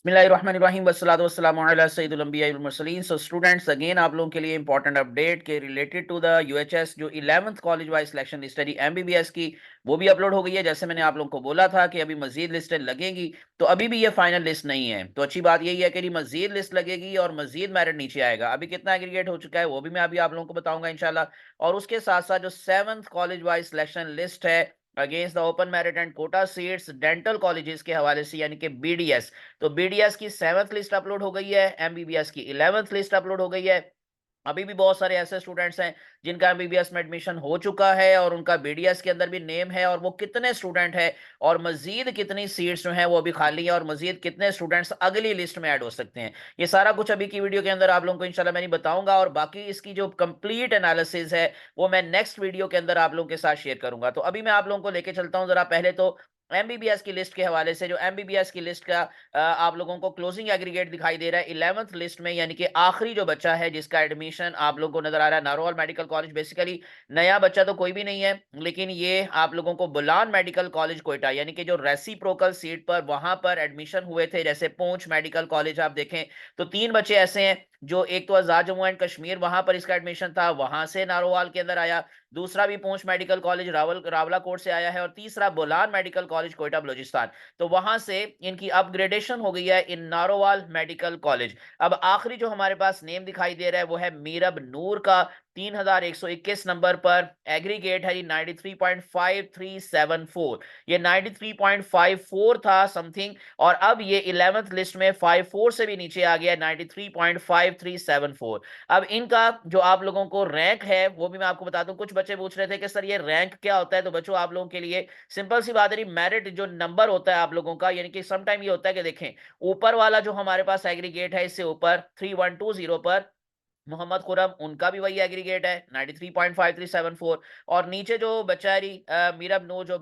बिस्मिल्लाहिर्रहमानिर्रहीम वस्सलातु वस्सलामु अला सय्यिदिल अंबिया वल मुरसलीन। सो स्टूडेंट्स, अगेन आप लोगों के लिए इंपॉर्टेंट अपडेट के रिलेटेड टू द यूएचएस जो 11th college wise selection list है एमबीबीएस की, वो भी अपलोड हो गई है। जैसे मैंने आप लोगों को बोला था कि अभी मजीद लिस्टें लगेंगी, तो अभी भी ये फाइनल लिस्ट नहीं है। तो अच्छी बात यही है कि मजीद लिस्ट लगेगी और मजीद मेरिट नीचे आएगा। अभी कितना एग्रीगेट हो चुका है वो भी मैं अभी आप लोगों को बताऊंगा इंशाल्लाह। और उसके साथ साथ जो 7th college wise selection list है against the open merit and quota seats dental colleges के हवाले से, यानी कि बीडीएस, तो बीडीएस की 7th लिस्ट अपलोड हो गई है, एमबीबीएस की 11th लिस्ट अपलोड हो गई है। अभी भी बहुत सारे ऐसे स्टूडेंट्स हैं जिनका एमबीबीएस में एडमिशन हो चुका है और उनका बीडीएस के अंदर भी नेम है, और वो कितने स्टूडेंट है और मजीद कितनी सीट्स जो हैं वो अभी खाली है, और मजीद कितने स्टूडेंट्स अगली लिस्ट में ऐड हो सकते हैं, ये सारा कुछ अभी की वीडियो के अंदर आप लोगों को इंशाल्लाह मैं नहीं बताऊंगा। और बाकी इसकी जो कंप्लीट एनालिसिस है वो मैं नेक्स्ट वीडियो के अंदर आप लोगों के साथ शेयर करूंगा। तो अभी मैं आप लोगों को लेके चलता हूं जरा पहले तो एमबीबीएस की लिस्ट के हवाले से। जो एमबीबीएस की लिस्ट का आप लोगों को क्लोजिंग एग्रीगेट दिखाई दे रहा है 11th लिस्ट में, यानी कि आखिरी जो बच्चा है जिसका एडमिशन आप लोगों को नजर आ रहा है नारोल मेडिकल कॉलेज। बेसिकली नया बच्चा तो कोई भी नहीं है, लेकिन ये आप लोगों को बुलान मेडिकल कॉलेज कोयटा, यानी कि जो रेसिप्रोकल सीट पर वहां पर एडमिशन हुए थे, जैसे पूंछ मेडिकल कॉलेज आप देखें तो 3 बच्चे ऐसे हैं। जो एक तो आजाद जम्मू एंड कश्मीर, वहां पर इसका एडमिशन था, वहां से नारोवाल के अंदर आया। दूसरा भी पूंछ मेडिकल कॉलेज रावलाकोट से आया है, और तीसरा बोलान मेडिकल कॉलेज कोयटा बलूचिस्तान। तो वहां से इनकी अपग्रेडेशन हो गई है इन नारोवाल मेडिकल कॉलेज। अब आखिरी जो हमारे पास नेम दिखाई दे रहा है वो है मीरब नूर का, 3121 नंबर पर एग्रीगेट है 93.5374। ये 93.54 था समथिंग, और अब ये 11th लिस्ट में 54 से भी नीचे आ गया 93.5374। अब इनका जो आप लोगों को रैंक है वो भी मैं आपको बता दूं। कुछ बच्चे पूछ रहे थे कि सर ये रैंक क्या होता है, तो बच्चों आप लोगों के लिए सिंपल सी बात है, मेरिट जो नंबर होता है आप लोगों का, यानी कि सम टाइम ये होता है कि देखें ऊपर वाला जो हमारे पास एग्रीगेट है, इससे ऊपर 3120 पर मोहम्मद खुरम, उनका भी वही एग्रीगेट है 93.5374। और नीचे जो बेचारी मीरब नूर जो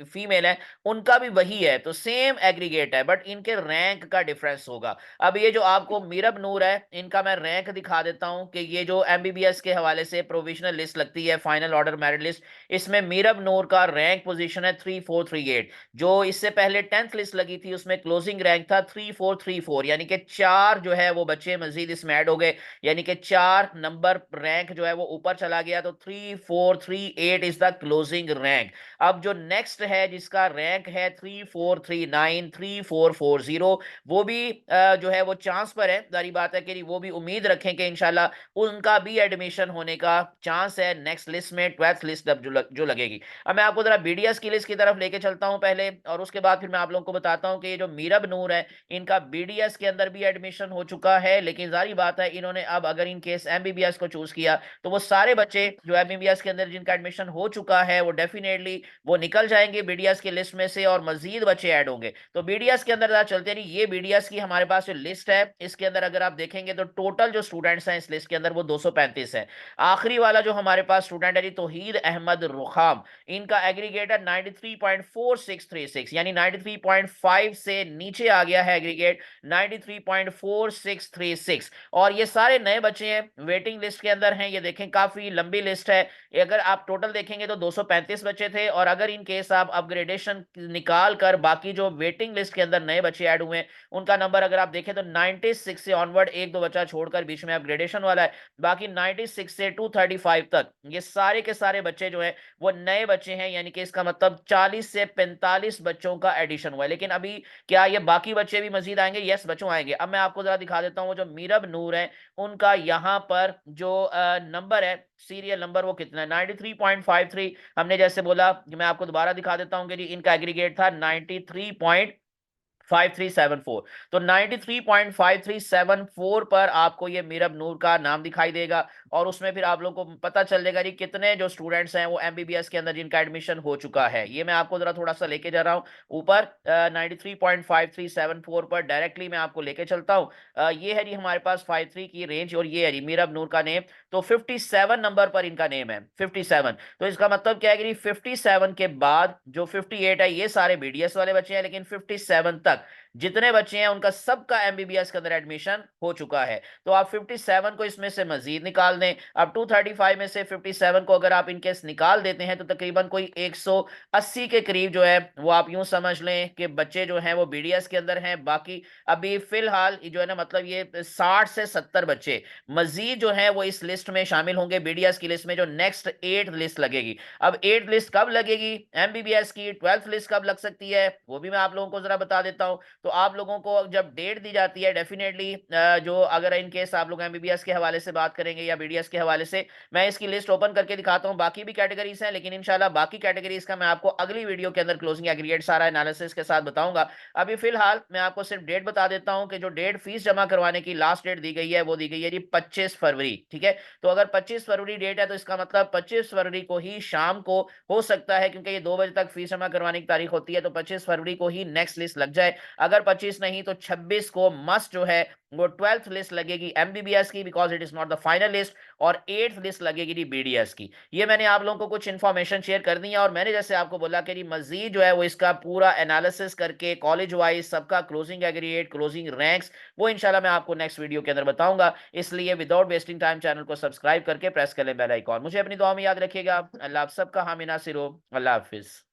फीमेल है, उनका भी वही है, तो सेम एग्रीगेट है, बट इनके रैंक का डिफरेंस होगा। अब ये जो आपको मीरब नूर है, इनका मैं रैंक दिखा देता हूं कि ये जो एमबीबीएस के हवाले से प्रोविजनल लिस्ट लगती है, फाइनल ऑर्डर मेरिट लिस्ट, इसमें मीरब नूर का रैंक पोजीशन है 3438। जो इससे पहले 10th लिस्ट लगी थी उसमें क्लोजिंग रैंक था 3434, यानी कि 4 जो है वो बच्चे मजीद इसमें ऐड हो गए, यानी कि 4 नंबर रैंक जो है वो ऊपर चला गया, तो 3438 इज द क्लोजिंग रैंक। अब जो नेक्स्ट है जिसका रैंक है 3439 3440, वो भी जो है वो चांस पर है। जारी बात है कि वो भी उम्मीद रखें कि इंशाल्लाह उनका भी एडमिशन होने का चांस है नेक्स्ट लिस्ट में, 12th लिस्ट अब जो लगेगी। अब मैं आपको जरा बीडीएस की लिस्ट की तरफ लेके चलता हूं पहले, और उसके बाद फिर मैं आप लोगों को बताता हूं कि ये जो मीरब नूर है, इनका बीडीएस के अंदर भी एडमिशन हो चुका है। लेकिन जारी बात है इन्होंने अब अगर इन केस एमबीबीएस को चूज किया, तो वो सारे बच्चे जो एमबीबीएस के अंदर जिनका एडमिशन हो चुका है वो डेफिनेटली वो निकल जाएंगे बीडीएस की लिस्ट में से, और मजीद बच्चे ऐड होंगे। तो बीडीएस के अंदर चलते नहीं, ये बीडीएस की हमारे पास जो लिस्ट है, इसके अंदर अगर आप देखेंगे तो टोटल जो स्टूडेंट्स हैं इस लिस्ट के अंदर वो 235 है। आखिरी वाला जो हमारे पास स्टूडेंट है जी तौहीद अहमद रुखाम, इनका एग्रीगेट है 93.4636, यानी 93.5 से नीचे आ गया है एग्रीगेट 93.4636। और ये सारे नए बच्चे हैं, वेटिंग लिस्ट के अंदर हैं। ये देखें काफी लंबी लिस्ट है, अगर आप टोटल देखेंगे तो 235 बच्चे थे, और अगर इन केस आप अपग्रेडेशन निकाल कर बाकी जो वेटिंग लिस्ट के अंदर नए बच्चे ऐड हुए उनका नंबर अगर आप देखें तो 96 से ऑनवर्ड, एक दो बच्चा छोड़कर बीच में अपग्रेडेशन वाला है, बाकी 96 से 235 तक ये सारे के सारे बच्चे जो है वो नए बच्चे हैं, यानी कि इसका मतलब 40 से 45 बच्चों का एडिशन हुआ है। लेकिन अभी क्या ये बाकी बच्चे भी मजीद आएंगे? यस बच्चों आएंगे। अब मैं आपको जरा दिखा देता हूँ जो मीरब नूर है, उनका यहाँ पर जो नंबर है, सीरियल नंबर, वो कितना है 93.53। हमने जैसे बोला कि मैं आपको दोबारा दिखा देता हूँ कि इनका एग्रीगेट था 93.5374। तो 93.5374 पर आपको ये मीरब नूर का नाम दिखाई देगा, और उसमें फिर आप लोगों को पता चल जाएगा जी कितने जो स्टूडेंट्स हैं वो एमबीबीएस के अंदर जिनका एडमिशन हो चुका है। ये मैं आपको जरा थोड़ा सा लेके जा रहा हूँ ऊपर 93.5374 पर डायरेक्टली मैं आपको लेके चलता हूँ। ये है जी हमारे पास 53 की रेंज, और ये है जी मीरब नूर का नेम। तो 57 नंबर पर इनका नेम है 57। तो इसका मतलब क्या है कि 57 के बाद जो 58 है ये सारे बीडीएस वाले बच्चे हैं, लेकिन 57 तक जितने बच्चे हैं उनका सबका एमबीबीएस के अंदर एडमिशन हो चुका है। तो आप 57 को इसमें से मजीद निकाल दें। अब 235 में से 57 को अगर आप इनकेस निकाल देते हैं तो तकरीबन कोई 180 के करीब जो है वो आप यूं समझ लें कि बच्चे जो हैं वो बीडीएस के अंदर हैं। बाकी अभी फिलहाल जो है ना, मतलब ये 60 से 70 बच्चे मजीद जो है वो इस लिस्ट में शामिल होंगे, बीडीएस की लिस्ट में, जो नेक्स्ट 8th लिस्ट लगेगी। अब 8th लिस्ट कब लगेगी एमबीबीएस की, 12th लिस्ट कब लग सकती है, वो भी मैं आप लोगों को जरा बता देता हूं। तो आप लोगों को जब डेट दी जाती है, डेफिनेटली जो अगर इन केस आप लोग एमबीबीएस के हवाले से बात करेंगे या बीडीएस के हवाले से, मैं इसकी लिस्ट ओपन करके दिखाता हूं। बाकी भी कैटेगरीज हैं, लेकिन इंशाल्लाह बाकी कैटेगरीज का मैं आपको अगली वीडियो के अंदर क्लोजिंग एग्रीगेट सारा एनालिसिस के साथ बताऊंगा। अभी फिलहाल मैं आपको सिर्फ डेट बता देता हूं कि जो डेट फीस जमा करवाने की लास्ट डेट दी गई है वो दी गई है जी 25 फरवरी। ठीक है, तो अगर 25 फरवरी डेट है तो इसका मतलब 25 फरवरी को ही शाम को हो सकता है, क्योंकि ये 2 बजे तक फीस जमा करवाने की तारीख होती है, तो 25 फरवरी को ही नेक्स्ट लिस्ट लग जाए। अगर 25 नहीं तो 26 को मस्ट जो है वो 12th लिस्ट लगेगी एमबीबीएस की, because it is not the final list. और 8th लिस्ट लगेगी जी बीडीएस की। ये मैंने आप लोगों को कुछ इन्फॉर्मेशन शेयर कर दी है, और मैंने जैसे आपको बोला कि मजीद जो है वो इसका पूरा एनालिसिस करके कॉलेज वाइज सबका क्लोजिंग एग्रीगेट, क्लोजिंग रैंक्स, वो इंशाल्लाह मैं आपको नेक्स्ट वीडियो के अंदर बताऊंगा। इसलिए विदाउट वेस्टिंग टाइम चैनल को सब्सक्राइब करके प्रेस कर लें बेल आइकॉन। मुझे अपनी दुआ में याद रखिएगा। अल्लाह आप सबका हामी नासिर हो। अल्लाह हाफिज।